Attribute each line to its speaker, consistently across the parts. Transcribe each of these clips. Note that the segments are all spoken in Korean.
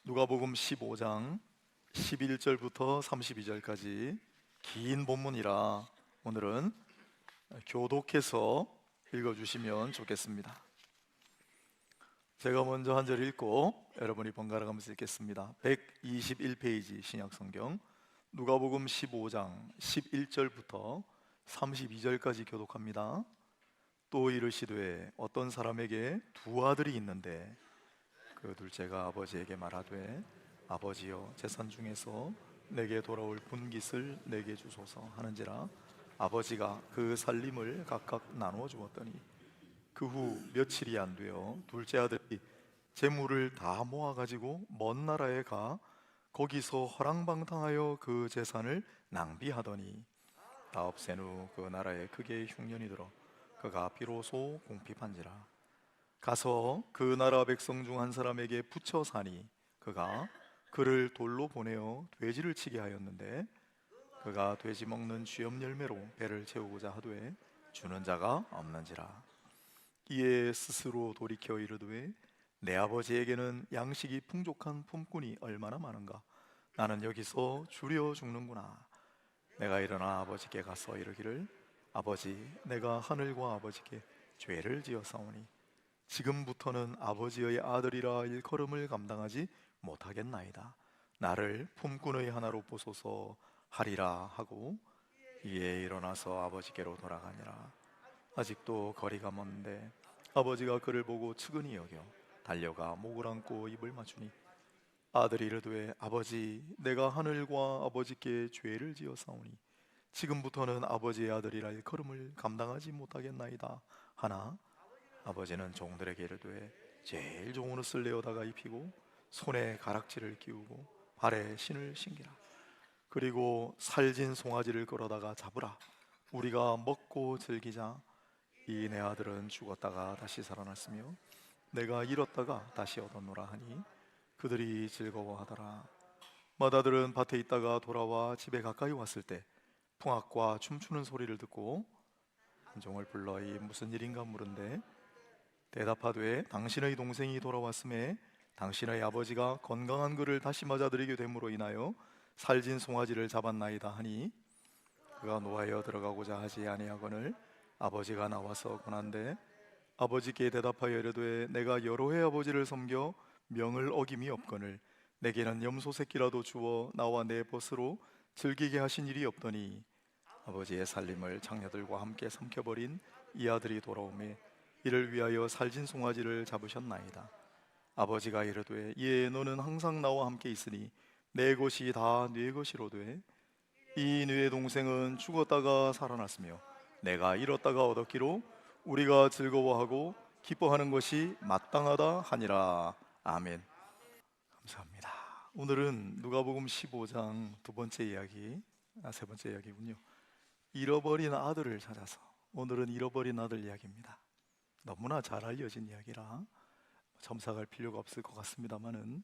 Speaker 1: 누가복음 15장 11절부터 32절까지 긴 본문이라 오늘은 교독해서 읽어주시면 좋겠습니다. 제가 먼저 한 절 읽고 여러분이 번갈아 가면서 읽겠습니다. 121페이지 신약성경 누가복음 15장 11절부터 32절까지 교독합니다. 또 이르시되 어떤 사람에게 두 아들이 있는데 그 둘째가 아버지에게 말하되 아버지여 재산 중에서 내게 돌아올 분깃을 내게 주소서 하는지라 아버지가 그 살림을 각각 나누어 주었더니 그 후 며칠이 안 되어 둘째 아들이 재물을 다 모아 가지고 먼 나라에 가 거기서 허랑방탕하여 그 재산을 낭비하더니 다 없앤 후 그 나라에 크게 흉년이 들어 그가 비로소 공핍한지라 가서 그 나라 백성 중 한 사람에게 붙여 사니 그가 그를 돌로 보내어 돼지를 치게 하였는데 그가 돼지 먹는 쥐염 열매로 배를 채우고자 하되 주는 자가 없는지라 이에 스스로 돌이켜 이르되 내 아버지에게는 양식이 풍족한 품꾼이 얼마나 많은가 나는 여기서 주려 죽는구나. 내가 일어나 아버지께 가서 이르기를 아버지 내가 하늘과 아버지께 죄를 지었사오니 지금부터는 아버지의 아들이라 일컬음을 감당하지 못하겠나이다. 나를 품꾼의 하나로 보소서 하리라 하고 이에 일어나서 아버지께로 돌아가니라. 아직도 거리가 먼데 아버지가 그를 보고 측은히 여겨 달려가 목을 안고 입을 맞추니 아들이 이르되 아버지 내가 하늘과 아버지께 죄를 지었사오니 지금부터는 아버지의 아들이라 일컬음을 감당하지 못하겠나이다 하나 아버지는 종들에게 이르되 제일 좋은 옷을 내어다가 입히고 손에 가락지를 끼우고 발에 신을 신기라. 그리고 살진 송아지를 끌어다가 잡으라. 우리가 먹고 즐기자. 이 내 아들은 죽었다가 다시 살아났으며 내가 잃었다가 다시 얻었노라 하니 그들이 즐거워하더라. 맏아들은 밭에 있다가 돌아와 집에 가까이 왔을 때 풍악과 춤추는 소리를 듣고 한 종을 불러 이 무슨 일인가 물은데 대답하되 당신의 동생이 돌아왔음에 당신의 아버지가 건강한 그를 다시 맞아들이게 됨으로 인하여 살진 송아지를 잡았나이다 하니 그가 노하여 들어가고자 하지 아니하거늘 아버지가 나와서 권한대 아버지께 대답하여 이르되 내가 여러 해 아버지를 섬겨 명을 어김이 없거늘 내게는 염소 새끼라도 주어 나와 내 벗으로 즐기게 하신 일이 없더니 아버지의 살림을 장녀들과 함께 삼켜버린 이 아들이 돌아오매 이를 위하여 살진 송아지를 잡으셨나이다. 아버지가 이르되 예 너는 항상 나와 함께 있으니 내 것이 다 네 것이로되 이 네 동생은 죽었다가 살아났으며 내가 잃었다가 얻었기로 우리가 즐거워하고 기뻐하는 것이 마땅하다 하니라. 아멘. 감사합니다. 오늘은 누가복음 15장 두 번째 이야기, 세 번째 이야기군요. 잃어버린 아들을 찾아서. 오늘은 잃어버린 아들 이야기입니다. 너무나 잘 알려진 이야기라 첨삭할 필요가 없을 것 같습니다만은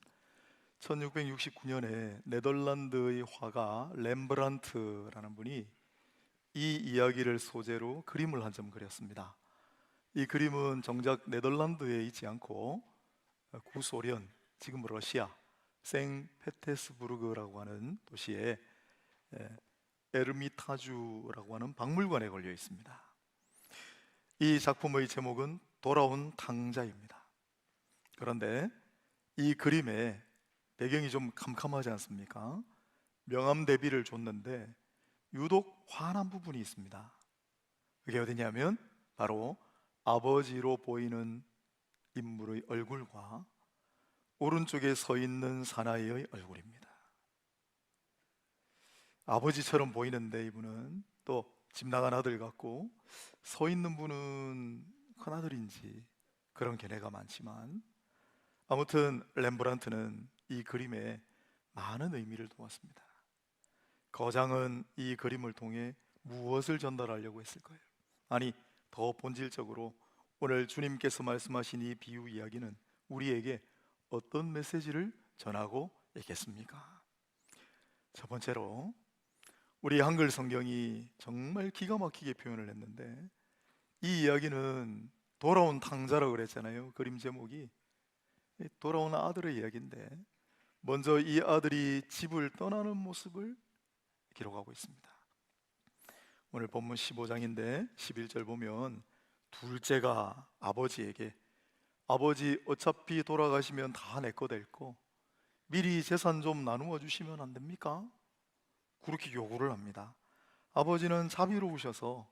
Speaker 1: 1669년에 네덜란드의 화가 렘브란트라는 분이 이 이야기를 소재로 그림을 한 점 그렸습니다. 이 그림은 정작 네덜란드에 있지 않고 구소련, 지금 러시아 생페테스부르크라고 하는 도시에 에르미타주라고 하는 박물관에 걸려 있습니다. 이 작품의 제목은 돌아온 탕자입니다. 그런데 이 그림에 배경이 좀 캄캄하지 않습니까? 명암 대비를 줬는데 유독 환한 부분이 있습니다. 그게 어디냐면 바로 아버지로 보이는 인물의 얼굴과 오른쪽에 서 있는 사나이의 얼굴입니다. 아버지처럼 보이는데 이분은 또 집 나간 아들 같고 서 있는 분은 큰아들인지 그런 견해가 많지만 아무튼 렘브란트는 이 그림에 많은 의미를 두었습니다. 거장은 이 그림을 통해 무엇을 전달하려고 했을까요? 아니 더 본질적으로 오늘 주님께서 말씀하신 이 비유 이야기는 우리에게 어떤 메시지를 전하고 있겠습니까? 첫 번째로 우리 한글 성경이 정말 기가 막히게 표현을 했는데 이 이야기는 돌아온 탕자라고 그랬잖아요. 그림 제목이 돌아온 아들의 이야기인데 먼저 이 아들이 집을 떠나는 모습을 기록하고 있습니다. 오늘 본문 15장인데 11절 보면 둘째가 아버지에게 아버지 어차피 돌아가시면 다 내 거 될 거 미리 재산 좀 나누어 주시면 안 됩니까? 그렇게 요구를 합니다. 아버지는 자비로우셔서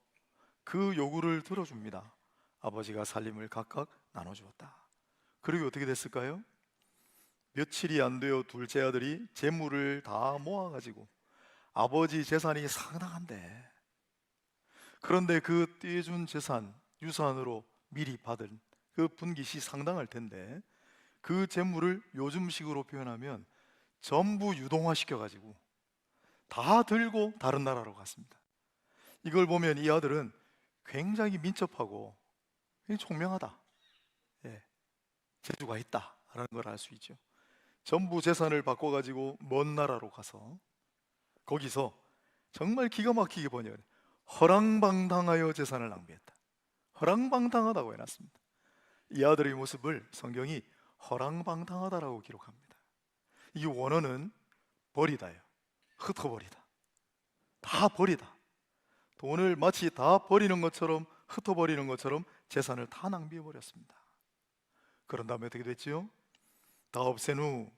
Speaker 1: 그 요구를 들어줍니다. 아버지가 살림을 각각 나눠주었다. 그리고 어떻게 됐을까요? 며칠이 안 되어 둘째 아들이 재물을 다 모아가지고 아버지 재산이 상당한데, 그런데 그 떼준 재산 유산으로 미리 받은 그 분깃이 상당할 텐데 그 재물을 요즘식으로 표현하면 전부 유동화시켜가지고 다 들고 다른 나라로 갔습니다. 이걸 보면 이 아들은 굉장히 민첩하고 굉장히 총명하다, 예, 재주가 있다라는 걸 알 수 있죠. 전부 재산을 바꿔가지고 먼 나라로 가서 거기서 정말 기가 막히게 번역을 허랑방탕하여 재산을 낭비했다. 허랑방탕하다고 해놨습니다. 이 아들의 모습을 성경이 허랑방탕하다라고 기록합니다. 이 원어는 버리다예요. 흩어버리다, 다 버리다. 돈을 마치 다 버리는 것처럼, 흩어버리는 것처럼 재산을 다 낭비해버렸습니다. 그런 다음에 어떻게 됐지요? 다 없앤 후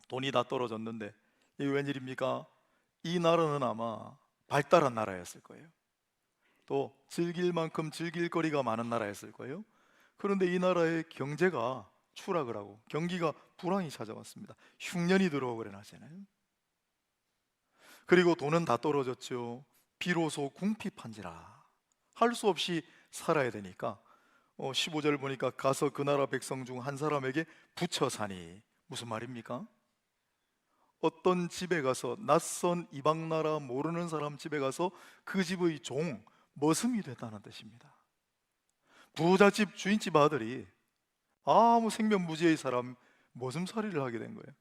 Speaker 1: 돈이 다 떨어졌는데 이게 웬일입니까? 이 나라는 아마 발달한 나라였을 거예요. 또 즐길 만큼 즐길 거리가 많은 나라였을 거예요. 그런데 이 나라의 경제가 추락을 하고 경기가 불황이 찾아왔습니다. 흉년이 들어오고 그래나잖아요. 그리고 돈은 다 떨어졌죠. 비로소 궁핍한지라 할 수 없이 살아야 되니까 15절 보니까 가서 그 나라 백성 중 한 사람에게 붙여 사니, 무슨 말입니까? 어떤 집에 가서, 낯선 이방 나라 모르는 사람 집에 가서 그 집의 종, 머슴이 됐다는 뜻입니다. 부잣집 주인집 아들이 아무 생면부지의 사람 머슴살이를 하게 된 거예요.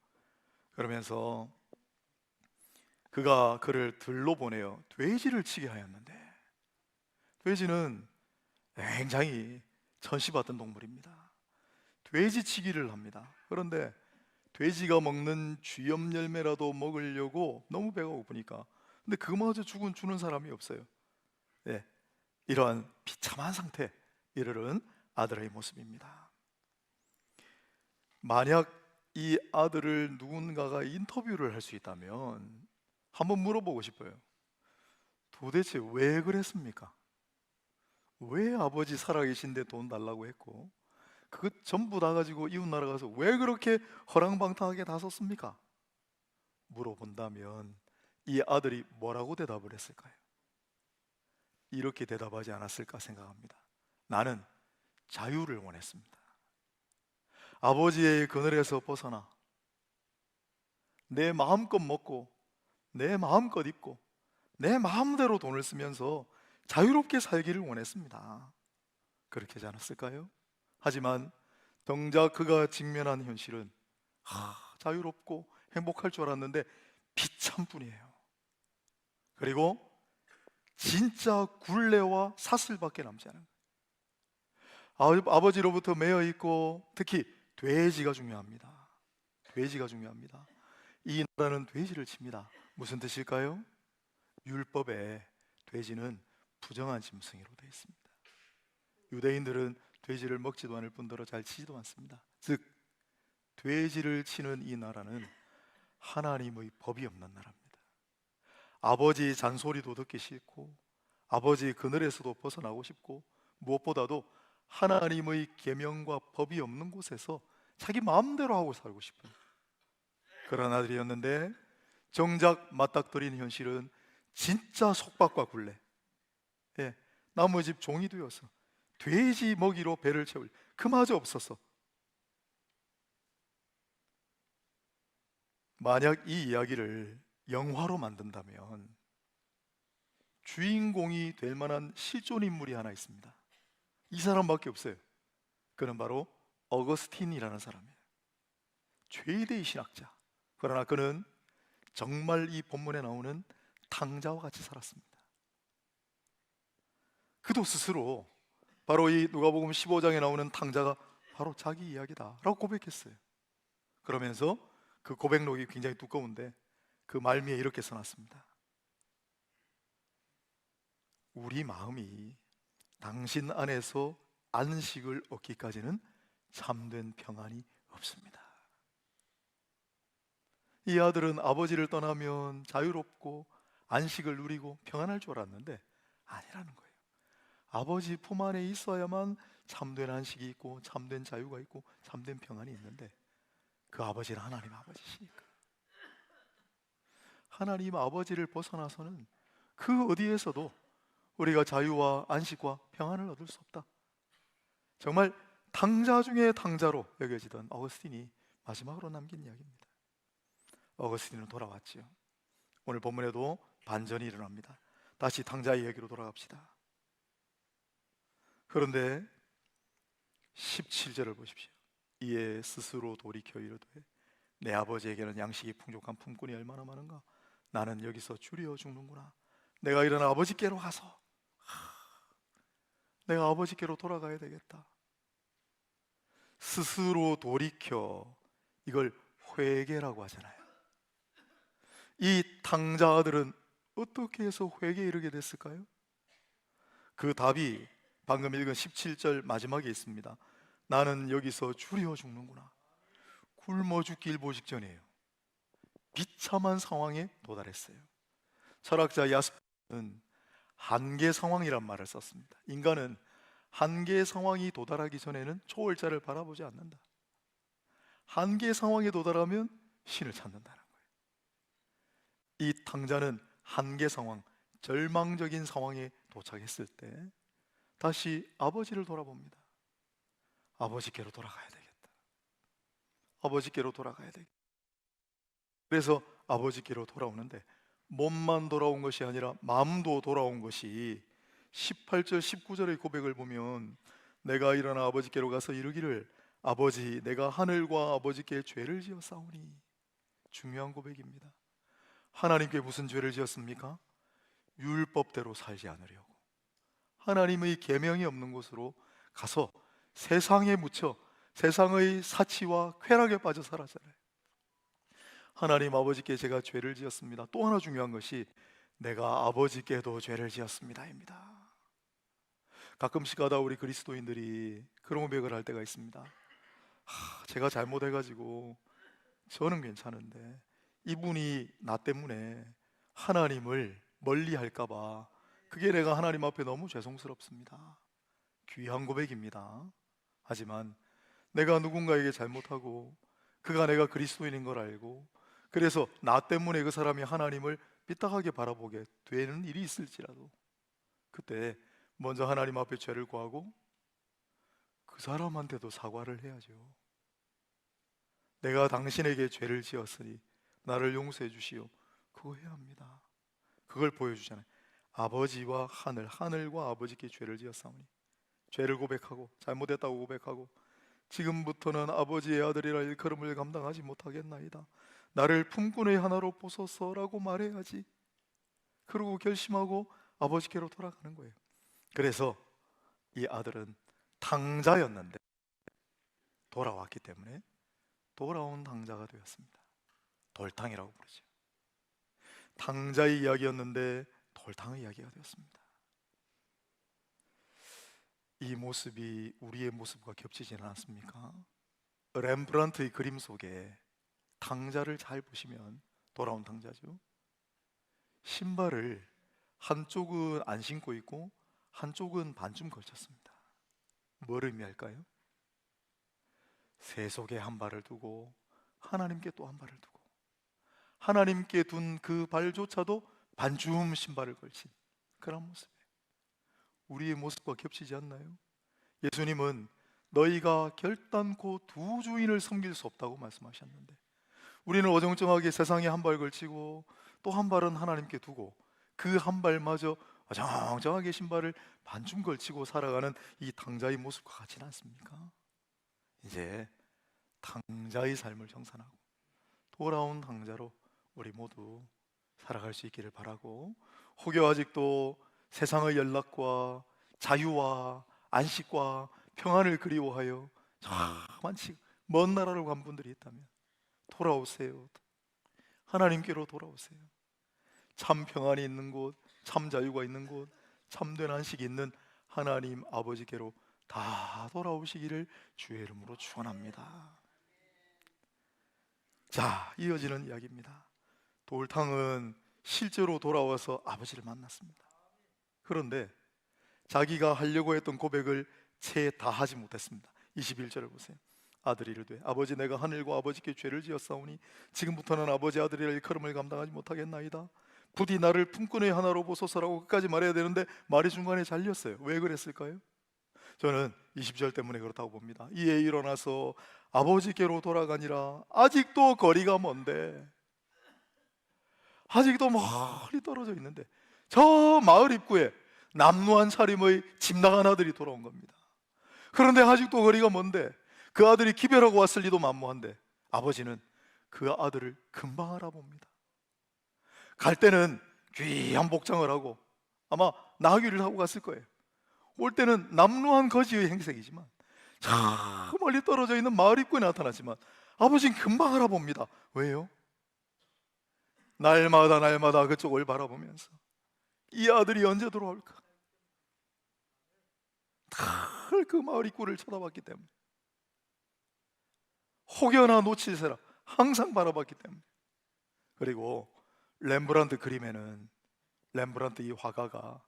Speaker 1: 그러면서 그가 그를 들로 보내어 돼지를 치게 하였는데, 돼지는 굉장히 천시받던 동물입니다. 돼지치기를 합니다. 그런데 돼지가 먹는 쥐염 열매라도 먹으려고 너무 배가 고프니까, 근데 그마저 주는 사람이 없어요. 네, 이러한 비참한 상태에 이르는 아들의 모습입니다. 만약 이 아들을 누군가가 인터뷰를 할 수 있다면 한번 물어보고 싶어요. 도대체 왜 그랬습니까? 왜 아버지 살아계신데 돈 달라고 했고 그것 전부 다 가지고 이웃 나라 가서 왜 그렇게 허랑방탕하게 다 썼습니까? 물어본다면 이 아들이 뭐라고 대답을 했을까요? 이렇게 대답하지 않았을까 생각합니다. 나는 자유를 원했습니다. 아버지의 그늘에서 벗어나 내 마음껏 먹고 내 마음껏 입고 내 마음대로 돈을 쓰면서 자유롭게 살기를 원했습니다. 그렇게 하지 않았을까요? 하지만 정작 그가 직면한 현실은 자유롭고 행복할 줄 알았는데 비참뿐이에요. 그리고 진짜 굴레와 사슬밖에 남지 않은 거예요. 아버지로부터 매여 있고 특히 돼지가 중요합니다. 돼지가 중요합니다. 이 나라는 돼지를 칩니다. 무슨 뜻일까요? 율법에 돼지는 부정한 짐승이로 되어 있습니다. 유대인들은 돼지를 먹지도 않을 뿐더러 잘 치지도 않습니다. 즉 돼지를 치는 이 나라는 하나님의 법이 없는 나라입니다. 아버지 잔소리도 듣기 싫고 아버지 그늘에서도 벗어나고 싶고 무엇보다도 하나님의 계명과 법이 없는 곳에서 자기 마음대로 하고 살고 싶은 그런 아들이었는데, 정작 맞닥뜨린 현실은 진짜 속박과 굴레, 남의 집 종이 되어서 돼지 먹이로 배를 채울 그마저 없었어. 만약 이 이야기를 영화로 만든다면 주인공이 될 만한 실존 인물이 하나 있습니다. 이 사람밖에 없어요. 그는 바로 어거스틴이라는 사람이에요. 최대의 신학자. 그러나 그는 정말 이 본문에 나오는 탕자와 같이 살았습니다. 그도 스스로 바로 이 누가복음 15장에 나오는 탕자가 바로 자기 이야기다 라고 고백했어요. 그러면서 그 고백록이 굉장히 두꺼운데 그 말미에 이렇게 써놨습니다. 우리 마음이 당신 안에서 안식을 얻기까지는 참된 평안이 없습니다. 이 아들은 아버지를 떠나면 자유롭고 안식을 누리고 평안할 줄 알았는데 아니라는 거예요. 아버지 품 안에 있어야만 참된 안식이 있고 참된 자유가 있고 참된 평안이 있는데 그 아버지는 하나님 아버지시니까 하나님 아버지를 벗어나서는 그 어디에서도 우리가 자유와 안식과 평안을 얻을 수 없다. 정말 탕자 중에 탕자로 여겨지던 어거스틴이 마지막으로 남긴 이야기입니다. 어거스틴은 돌아왔지요. 오늘 본문에도 반전이 일어납니다. 다시 탕자의 이야기로 돌아갑시다. 그런데 17절을 보십시오. 이에 스스로 돌이켜 이르되 내 아버지에게는 양식이 풍족한 품꾼이 얼마나 많은가. 나는 여기서 줄여 죽는구나. 내가 일어나 아버지께로 가서 내가 아버지께로 돌아가야 되겠다. 스스로 돌이켜, 이걸 회개라고 하잖아요. 이 탕자 아들은 어떻게 해서 회개에 이르게 됐을까요? 그 답이 방금 읽은 17절 마지막에 있습니다. 나는 여기서 줄여 죽는구나. 굶어 죽기 일보 직전이에요. 비참한 상황에 도달했어요. 철학자 야스퍼는 한계 상황이란 말을 썼습니다. 인간은 한계 상황이 도달하기 전에는 초월자를 바라보지 않는다. 한계 상황에 도달하면 신을 찾는다는 거예요. 이 탕자는 한계 상황, 절망적인 상황에 도착했을 때 다시 아버지를 돌아봅니다. 아버지께로 돌아가야 되겠다. 아버지께로 돌아가야 되겠다. 그래서 아버지께로 돌아오는데 몸만 돌아온 것이 아니라 마음도 돌아온 것이 18절 19절의 고백을 보면 내가 일어나 아버지께로 가서 이르기를 아버지 내가 하늘과 아버지께 죄를 지었사오니. 중요한 고백입니다. 하나님께 무슨 죄를 지었습니까? 율법대로 살지 않으려고 하나님의 계명이 없는 곳으로 가서 세상에 묻혀 세상의 사치와 쾌락에 빠져 살았잖아요. 하나님 아버지께 제가 죄를 지었습니다. 또 하나 중요한 것이 내가 아버지께도 죄를 지었습니다입니다. 가끔씩 가다 우리 그리스도인들이 그런 고백을 할 때가 있습니다. 제가 잘못해가지고 저는 괜찮은데 이분이 나 때문에 하나님을 멀리 할까봐 그게 내가 하나님 앞에 너무 죄송스럽습니다. 귀한 고백입니다. 하지만 내가 누군가에게 잘못하고 그가 내가 그리스도인인 걸 알고 그래서 나 때문에 그 사람이 하나님을 삐딱하게 바라보게 되는 일이 있을지라도 그때 먼저 하나님 앞에 죄를 구하고 그 사람한테도 사과를 해야죠. 내가 당신에게 죄를 지었으니 나를 용서해 주시오. 그거 해야 합니다. 그걸 보여주잖아요. 아버지와 하늘과 아버지께 죄를 지었사오니 죄를 고백하고 잘못했다고 고백하고 지금부터는 아버지의 아들이라 일컬음을 감당하지 못하겠나이다. 나를 품꾼의 하나로 보소서라고 말해야지. 그러고 결심하고 아버지께로 돌아가는 거예요. 그래서 이 아들은 탕자였는데 돌아왔기 때문에 돌아온 탕자가 되었습니다. 돌탕이라고 부르죠. 탕자의 이야기였는데 돌탕의 이야기가 되었습니다. 이 모습이 우리의 모습과 겹치지는 않습니까? 렘브란트의 그림 속에 탕자를 잘 보시면 돌아온 탕자죠. 신발을 한쪽은 안 신고 있고 한쪽은 반쯤 걸쳤습니다. 뭘 의미할까요? 세속에 한 발을 두고 하나님께 또 한 발을 두고 하나님께 둔 그 발조차도 반쯤 신발을 걸친 그런 모습이에요. 우리의 모습과 겹치지 않나요? 예수님은 너희가 결단코 두 주인을 섬길 수 없다고 말씀하셨는데 우리는 어정쩡하게 세상에 한 발 걸치고 또 한 발은 하나님께 두고 그 한 발마저 어정쩡하게 신발을 반쯤 걸치고 살아가는 이 탕자의 모습과 같지는 않습니까? 이제 탕자의 삶을 정산하고 돌아온 탕자로 우리 모두 살아갈 수 있기를 바라고, 혹여 아직도 세상의 연락과 자유와 안식과 평안을 그리워하여 저만치 먼 나라로 간 분들이 있다면 돌아오세요. 하나님께로 돌아오세요. 참 평안이 있는 곳, 참 자유가 있는 곳, 참된 안식이 있는 하나님 아버지께로 다 돌아오시기를 주의 이름으로 축원합니다. 자, 이어지는 이야기입니다. 돌탕은 실제로 돌아와서 아버지를 만났습니다. 그런데 자기가 하려고 했던 고백을 채 다 하지 못했습니다. 21절을 보세요. 아들이 이르되 아버지, 내가 하늘과 아버지께 죄를 지었사오니 지금부터는 아버지 아들이라 일컬음을 감당하지 못하겠나이다. 부디 나를 품꾼의 하나로 보소서라고 끝까지 말해야 되는데 말이 중간에 잘렸어요. 왜 그랬을까요? 저는 20절 때문에 그렇다고 봅니다. 이에 일어나서 아버지께로 돌아가니라. 아직도 거리가 먼데, 아직도 멀리 떨어져 있는데 저 마을 입구에 남루한 차림의 집 나간 아들이 돌아온 겁니다. 그런데 아직도 거리가 먼데 그 아들이 기별하고 왔을 리도 만무한데 아버지는 그 아들을 금방 알아봅니다. 갈 때는 귀한 복장을 하고 아마 나귀를 타고 갔을 거예요. 올 때는 남루한 거지의 행색이지만 저 멀리 떨어져 있는 마을 입구에 나타났지만 아버지는 금방 알아봅니다. 왜요? 날마다 날마다 그쪽을 바라보면서 이 아들이 언제 돌아올까? 늘 그 마을 입구를 쳐다봤기 때문에, 혹여나 놓칠세라 항상 바라봤기 때문에. 그리고 렘브란트 그림에는 렘브란트 이 화가가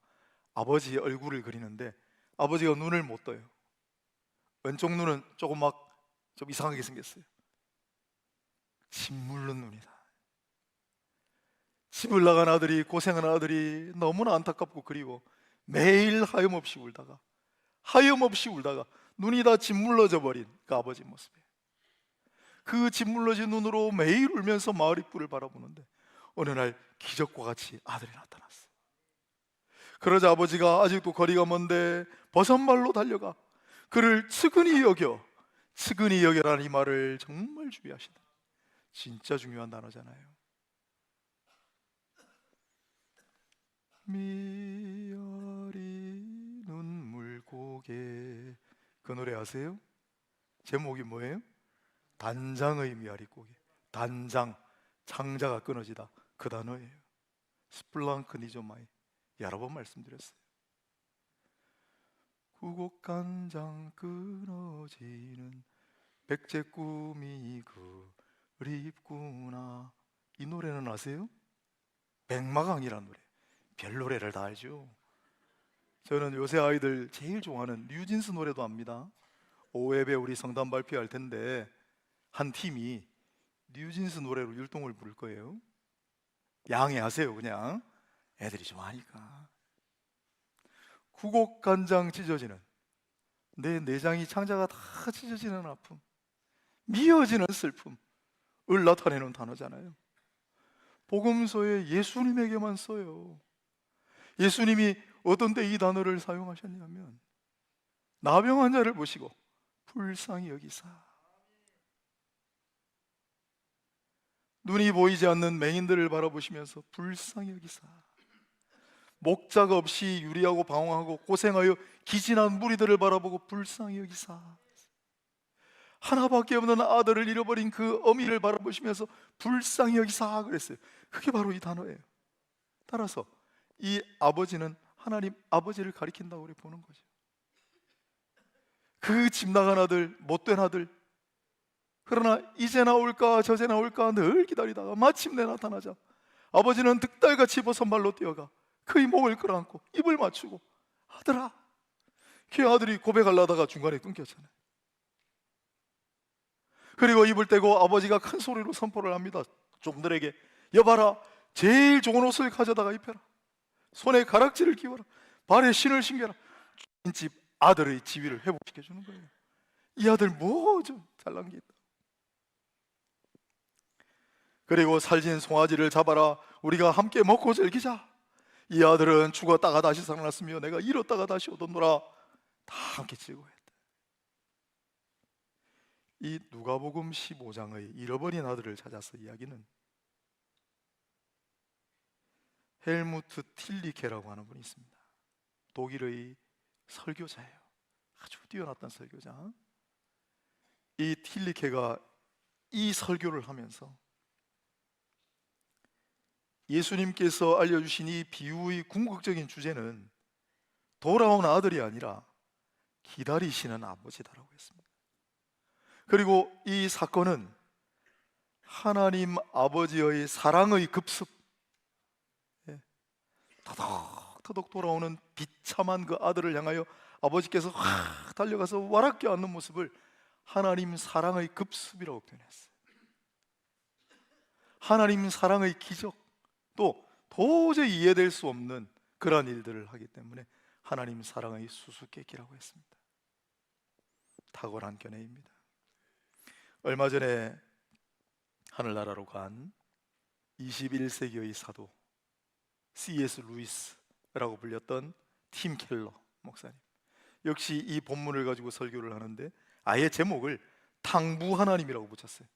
Speaker 1: 아버지의 얼굴을 그리는데 아버지가 눈을 못 떠요. 왼쪽 눈은 조금 막 좀 이상하게 생겼어요. 짓물른 눈이다. 집을 나간 아들이, 고생한 아들이 너무나 안타깝고 그리워 매일 하염없이 울다가 눈이 다 짓물러져 버린 그 아버지 모습이에요. 그 짓물러진 눈으로 매일 울면서 마을 입구를 바라보는데 어느 날 기적과 같이 아들이 나타났어요. 그러자 아버지가 아직도 거리가 먼데 버선발로 달려가 그를 측은히 여겨라는 이 말을 정말 주의하시다. 진짜 중요한 단어잖아요. 미열이 눈물 고개, 그 노래 아세요? 제목이 뭐예요? 단장의 미아리 고개. 단장, 창자가 끊어지다, 그 단어예요. 스플랑크니조마이, 여러 번 말씀드렸어요. 구곡간장 끊어지는 백제 꿈이 그립구나. 이 노래는 아세요? 백마강이라는 노래. 별 노래를 다 알죠. 저는 요새 아이들 제일 좋아하는 뉴진스 노래도 압니다. 5웹에 우리 성단 발표할 텐데 한 팀이 뉴진스 노래로 율동을 부를 거예요. 양해하세요. 그냥 애들이 좋아하니까. 구곡간장 찢어지는, 내 내장이 창자가 다 찢어지는 아픔, 미어지는 슬픔을 나타내는 단어잖아요. 복음서에 예수님에게만 써요. 예수님이 어떤 때 이 단어를 사용하셨냐면 나병 환자를 보시고 불쌍히 여기사, 눈이 보이지 않는 맹인들을 바라보시면서 불쌍히 여기사, 목자가 없이 유리하고 방황하고 고생하여 기진한 무리들을 바라보고 불쌍히 여기사, 하나밖에 없는 아들을 잃어버린 그 어미를 바라보시면서 불쌍히 여기사 그랬어요. 그게 바로 이 단어예요. 따라서 이 아버지는 하나님 아버지를 가리킨다고 우리 보는 거죠. 그 집 나간 아들, 못된 아들, 그러나 이제 나올까 저제 나올까 늘 기다리다가 마침내 나타나자 아버지는 득달같이 버선발로 뛰어가 그의 목을 끌어안고 입을 맞추고 아들아, 그 아들이 고백하려다가 중간에 끊겼잖아요. 그리고 입을 떼고 아버지가 큰 소리로 선포를 합니다. 종들에게, 여봐라, 제일 좋은 옷을 가져다가 입혀라, 손에 가락지를 끼워라, 발에 신을 신겨라. 집 아들의 지위를 회복시켜주는 거예요. 이 아들 뭐 좀 잘난 게 있다. 그리고 살진 송아지를 잡아라, 우리가 함께 먹고 즐기자. 이 아들은 죽었다가 다시 살아났으며 내가 잃었다가 다시 얻었노라. 다 함께 즐거워했다. 이 누가복음 15장의 잃어버린 아들을 찾아서 이야기는 헬무트 틸리케라고 하는 분이 있습니다. 독일의 설교자예요. 아주 뛰어났던 설교자. 이 틸리케가 이 설교를 하면서 예수님께서 알려주신 이 비유의 궁극적인 주제는 돌아온 아들이 아니라 기다리시는 아버지다라고 했습니다. 그리고 이 사건은 하나님 아버지의 사랑의 급습, 터덕터덕 돌아오는 비참한 그 아들을 향하여 아버지께서 확 달려가서 와락 껴안는 모습을 하나님 사랑의 급습이라고 표현했어요. 하나님 사랑의 기적, 또 도저히 이해될 수 없는 그러한 일들을 하기 때문에 하나님 사랑의 수수께끼라고 했습니다. 탁월한 견해입니다. 얼마 전에 하늘나라로 간 21세기의 사도 C.S. 루이스라고 불렸던 팀 켈러 목사님, 역시 이 본문을 가지고 설교를 하는데 아예 제목을 탕부 하나님이라고 붙였어요.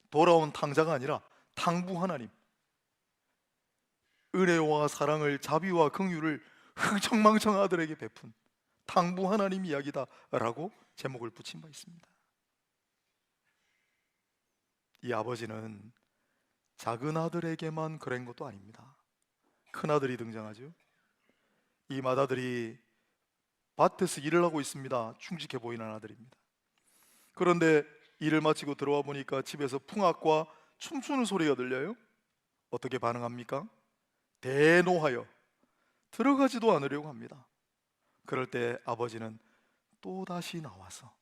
Speaker 1: 돌아온 탕자가 아니라 탕부 하나님, 은혜와 사랑을, 자비와 긍휼을 흥청망청 아들에게 베푼 탕부 하나님 이야기다라고 제목을 붙인 바 있습니다. 이 아버지는 작은 아들에게만 그런 것도 아닙니다. 큰 아들이 등장하죠. 이 맏아들이 밭에서 일을 하고 있습니다. 충직해 보이는 아들입니다. 그런데 일을 마치고 들어와 보니까 집에서 풍악과 춤추는 소리가 들려요. 어떻게 반응합니까? 대노하여 들어가지도 않으려고 합니다. 그럴 때 아버지는 또다시 나와서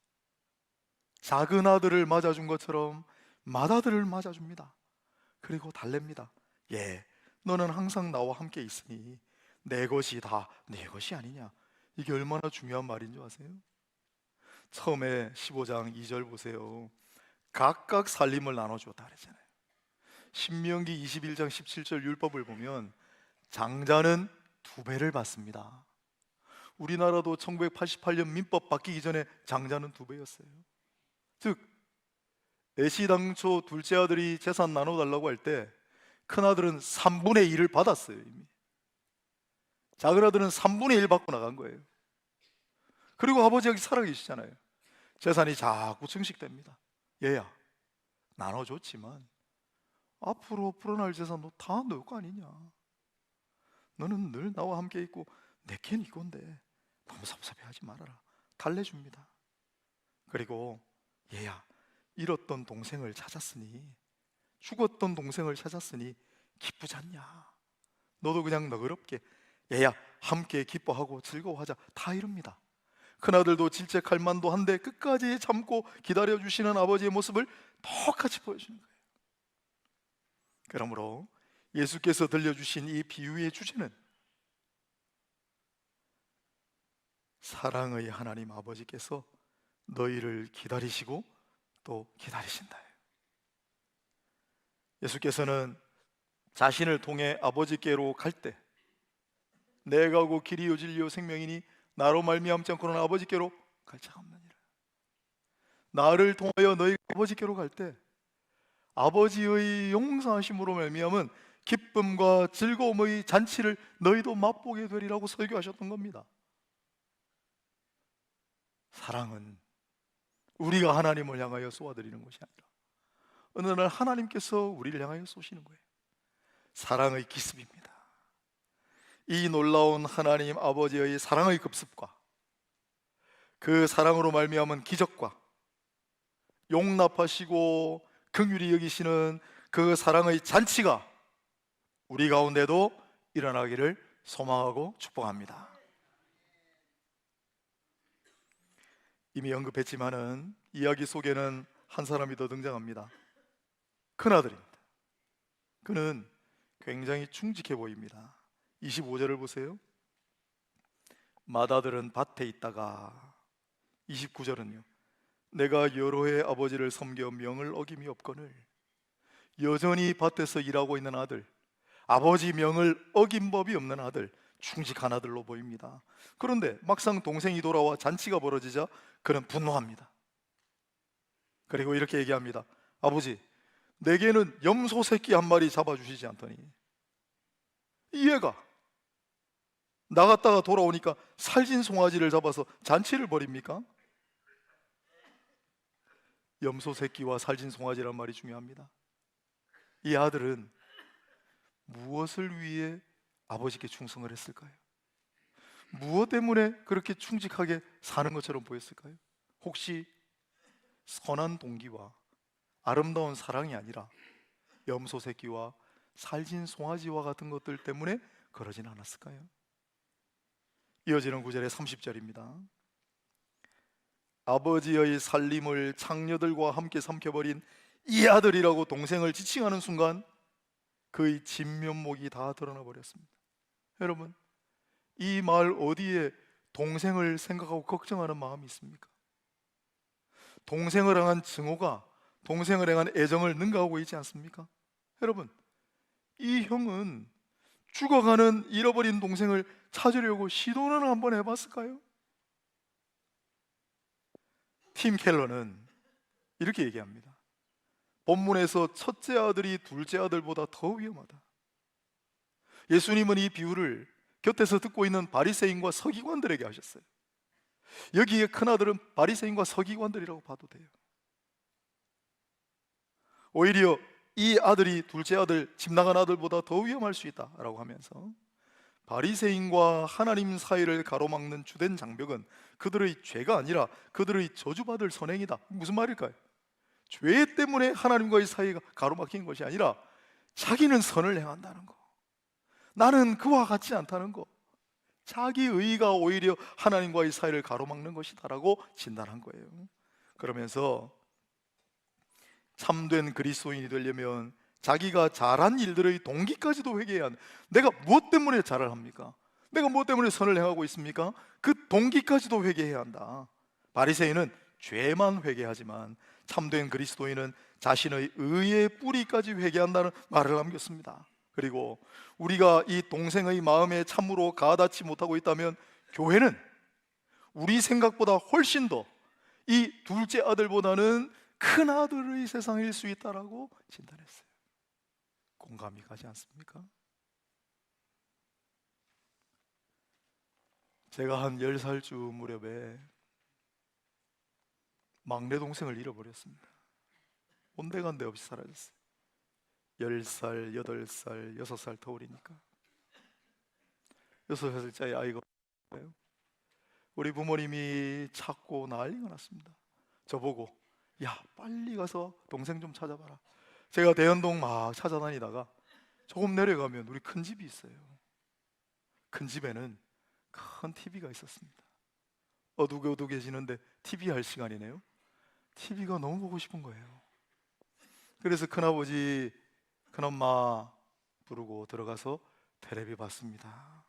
Speaker 1: 작은 아들을 맞아준 것처럼 맏아들을 맞아줍니다. 그리고 달랩니다. 예, 너는 항상 나와 함께 있으니 내 것이 다 네 것이 아니냐. 이게 얼마나 중요한 말인 줄 아세요? 처음에 15장 2절 보세요. 각각 살림을 나눠주었다 그랬잖아요. 신명기 21장 17절 율법을 보면 장자는 2배를 받습니다. 우리나라도 1988년 민법 바뀌기 전에 장자는 2배였어요. 즉 애시당초 둘째 아들이 재산 나눠달라고 할 때 큰아들은 3분의 1을 받았어요. 이미 작은 아들은 3분의 1 받고 나간 거예요. 그리고 아버지 여기 살아계시잖아요. 재산이 자꾸 증식됩니다. 얘야, 나눠줬지만 앞으로 불어날 재산 너 다 너 거 아니냐. 너는 늘 나와 함께 있고 내겐 이건데 너무 섭섭해하지 말아라. 달래줍니다. 그리고 얘야, 잃었던 동생을 찾았으니, 죽었던 동생을 찾았으니 기쁘지 않냐. 너도 그냥 너그럽게 얘야 함께 기뻐하고 즐거워하자. 다 이럽니다. 큰아들도 질책할 만도 한데 끝까지 참고 기다려주시는 아버지의 모습을 똑같이 보여주는 거예요. 그러므로 예수께서 들려주신 이 비유의 주제는 사랑의 하나님 아버지께서 너희를 기다리시고 또 기다리신다. 예수께서는 자신을 통해 아버지께로 갈 때 내가 오고 길이요 진리요 생명이니 나로 말미암지 않고는 아버지께로 갈 자가 없느니라. 나를 통하여 너희가 아버지께로 갈 때 아버지의 용서하심으로 말미암은 기쁨과 즐거움의 잔치를 너희도 맛보게 되리라고 설교하셨던 겁니다. 사랑은 우리가 하나님을 향하여 쏘아드리는 것이 아니라 어느 날 하나님께서 우리를 향하여 쏘시는 거예요. 사랑의 기습입니다. 이 놀라운 하나님 아버지의 사랑의 급습과 그 사랑으로 말미암은 기적과 용납하시고 긍휼히 여기시는 그 사랑의 잔치가 우리 가운데도 일어나기를 소망하고 축복합니다. 이미 언급했지만은 이야기 속에는 한 사람이 더 등장합니다. 큰아들입니다. 그는 굉장히 충직해 보입니다. 25절을 보세요. 맏아들은 밭에 있다가, 29절은요, 내가 여러 해 아버지를 섬겨 명을 어김이 없거늘. 여전히 밭에서 일하고 있는 아들, 아버지 명을 어긴 법이 없는 아들, 충직한 아들로 보입니다. 그런데 막상 동생이 돌아와 잔치가 벌어지자 그는 분노합니다. 그리고 이렇게 얘기합니다. 아버지, 내게는 염소 새끼 한 마리 잡아주시지 않더니 이 애가 나갔다가 돌아오니까 살진 송아지를 잡아서 잔치를 벌입니까? 염소 새끼와 살진 송아지란 말이 중요합니다. 이 아들은 무엇을 위해 아버지께 충성을 했을까요? 무엇 때문에 그렇게 충직하게 사는 것처럼 보였을까요? 혹시 선한 동기와 아름다운 사랑이 아니라 염소 새끼와 살진 송아지와 같은 것들 때문에 그러진 않았을까요? 이어지는 구절의 30절입니다. 아버지의 살림을 창녀들과 함께 삼켜버린 이 아들이라고 동생을 지칭하는 순간 그의 진면목이 다 드러나 버렸습니다. 여러분, 이 말 어디에 동생을 생각하고 걱정하는 마음이 있습니까? 동생을 향한 증오가 동생을 향한 애정을 능가하고 있지 않습니까? 여러분, 이 형은 죽어가는 잃어버린 동생을 찾으려고 시도는 한번 해봤을까요? 팀 켈러는 이렇게 얘기합니다. 본문에서 첫째 아들이 둘째 아들보다 더 위험하다. 예수님은 이 비유를 곁에서 듣고 있는 바리새인과 서기관들에게 하셨어요. 여기에 큰아들은 바리새인과 서기관들이라고 봐도 돼요. 오히려 이 아들이 둘째 아들, 집 나간 아들보다 더 위험할 수 있다라고 하면서 바리새인과 하나님 사이를 가로막는 주된 장벽은 그들의 죄가 아니라 그들의 저주받을 선행이다. 무슨 말일까요? 죄 때문에 하나님과의 사이가 가로막힌 것이 아니라 자기는 선을 행한다는 거, 나는 그와 같지 않다는 거, 자기 의의가 오히려 하나님과의 사이를 가로막는 것이다라고 진단한 거예요. 그러면서 참된 그리스도인이 되려면 자기가 잘한 일들의 동기까지도 회개해야 한다. 내가 무엇 때문에 잘을 합니까? 내가 무엇 때문에 선을 행하고 있습니까? 그 동기까지도 회개해야 한다. 바리새인은 죄만 회개하지만 참된 그리스도인은 자신의 의의 뿌리까지 회개한다는 말을 남겼습니다. 그리고 우리가 이 동생의 마음에 참으로 가닿지 못하고 있다면 교회는 우리 생각보다 훨씬 더 이 둘째 아들보다는 큰 아들의 세상일 수 있다라고 진단했어요. 공감이 가지 않습니까? 제가 한 10살쯤 무렵에 막내 동생을 잃어버렸습니다. 온데간데 없이 사라졌어요. 10살, 8살, 6살 터울이니까 6살짜리 아이가 없어요. 우리 부모님이 찾고 난리가 났습니다. 저보고 야 빨리 가서 동생 좀 찾아봐라. 제가 대연동 막 찾아다니다가 조금 내려가면 우리 큰 집이 있어요. 큰 집에는 큰 TV가 있었습니다. 어둑어둑해지는데 TV 할 시간이네요. TV가 너무 보고 싶은 거예요. 그래서 큰아버지 큰엄마 부르고 들어가서 텔레비 봤습니다.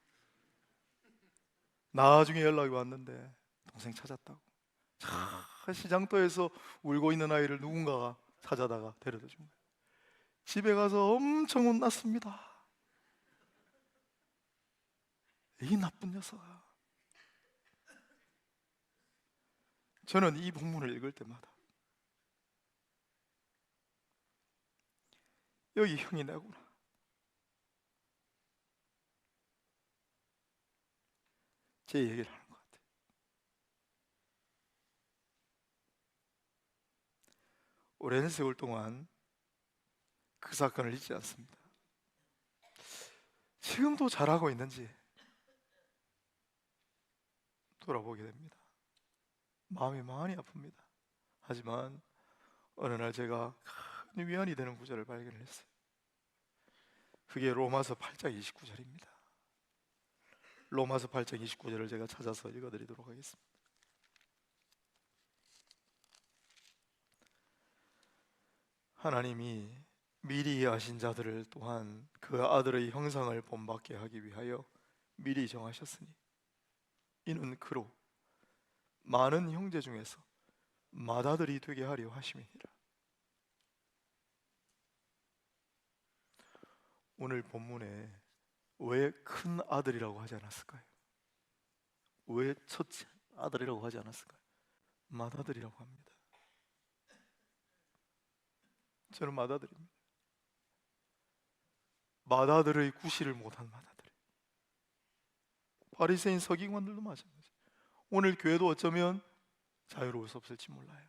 Speaker 1: 나중에 연락이 왔는데 동생 찾았다고. 시장터에서 울고 있는 아이를 누군가가 찾아다가 데려다 준 거예요. 집에 가서 엄청 혼났습니다. 이 나쁜 녀석아. 저는 이 본문을 읽을 때마다 여기 형이 내구나, 제 얘기를 하는 것 같아요. 오랜 세월 동안 그 사건을 잊지 않습니다. 지금도 잘하고 있는지 돌아보게 됩니다. 마음이 많이 아픕니다. 하지만 어느 날 제가 큰 위안이 되는 구절을 발견을 했어요. 그게 로마서 8장 29절입니다. 로마서 8장 29절을 제가 찾아서 읽어드리도록 하겠습니다. 하나님이 미리 아신 자들을 또한 그 아들의 형상을 본받게 하기 위하여 미리 정하셨으니 이는 그로 많은 형제 중에서 맏아들이 되게 하려 하심이니라. 오늘 본문에 왜 큰 아들이라고 하지 않았을까요? 왜 첫째 아들이라고 하지 않았을까요? 맏아들이라고 합니다. 저는 맏아들입니다. 맏아들의 구실을 못한 맏아들. 바리새인 서기관들도 마찬가지. 오늘 교회도 어쩌면 자유로울 수 없을지 몰라요.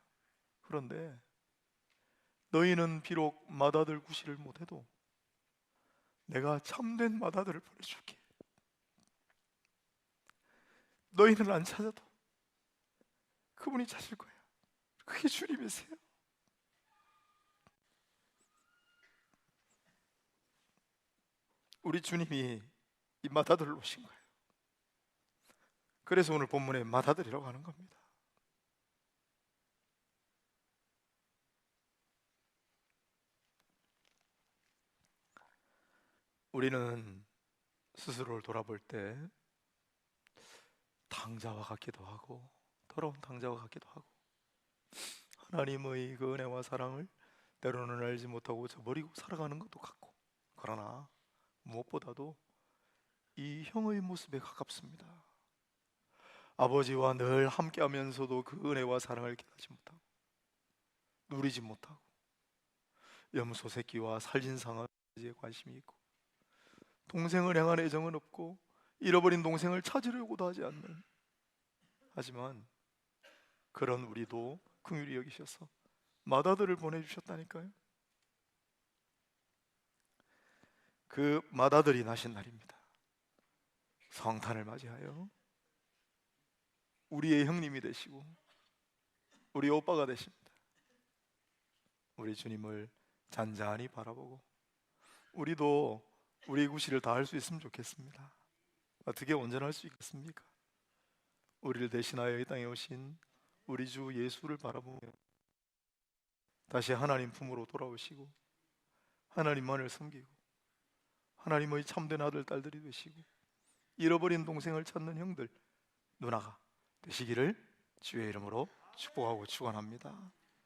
Speaker 1: 그런데 너희는 비록 맏아들 구실을 못해도 내가 참된 맏아들을 보내줄게. 너희는 안 찾아도 그분이 찾을 거야. 그게 주님이세요. 우리 주님이 이 맏아들을 오신 거예요. 그래서 오늘 본문에 맏아들이라고 하는 겁니다. 우리는 스스로를 돌아볼 때 당자와 같기도 하고 더러운 당자와 같기도 하고 하나님의 그 은혜와 사랑을 때로는 알지 못하고 저버리고 살아가는 것도 같고, 그러나 무엇보다도 이 형의 모습에 가깝습니다. 아버지와 늘 함께 하면서도 그 은혜와 사랑을 깨닫지 못하고 누리지 못하고 염소 새끼와 살진상에 관심이 있고 동생을 향한 애정은 없고 잃어버린 동생을 찾으려고도 하지 않는, 하지만 그런 우리도 긍휼히 여기셔서 맏아들을 보내주셨다니까요. 그 맏아들이 나신 날입니다. 성탄을 맞이하여 우리의 형님이 되시고 우리 오빠가 되십니다. 우리 주님을 잔잔히 바라보고 우리도 우리의 구실을 다할 수 있으면 좋겠습니다. 어떻게 온전할 수 있겠습니까? 우리를 대신하여 이 땅에 오신 우리 주 예수를 바라보며 다시 하나님 품으로 돌아오시고 하나님만을 섬기고 하나님의 참된 아들 딸들이 되시고 잃어버린 동생을 찾는 형들 누나가 되시기를 주의 이름으로 축복하고 축원합니다.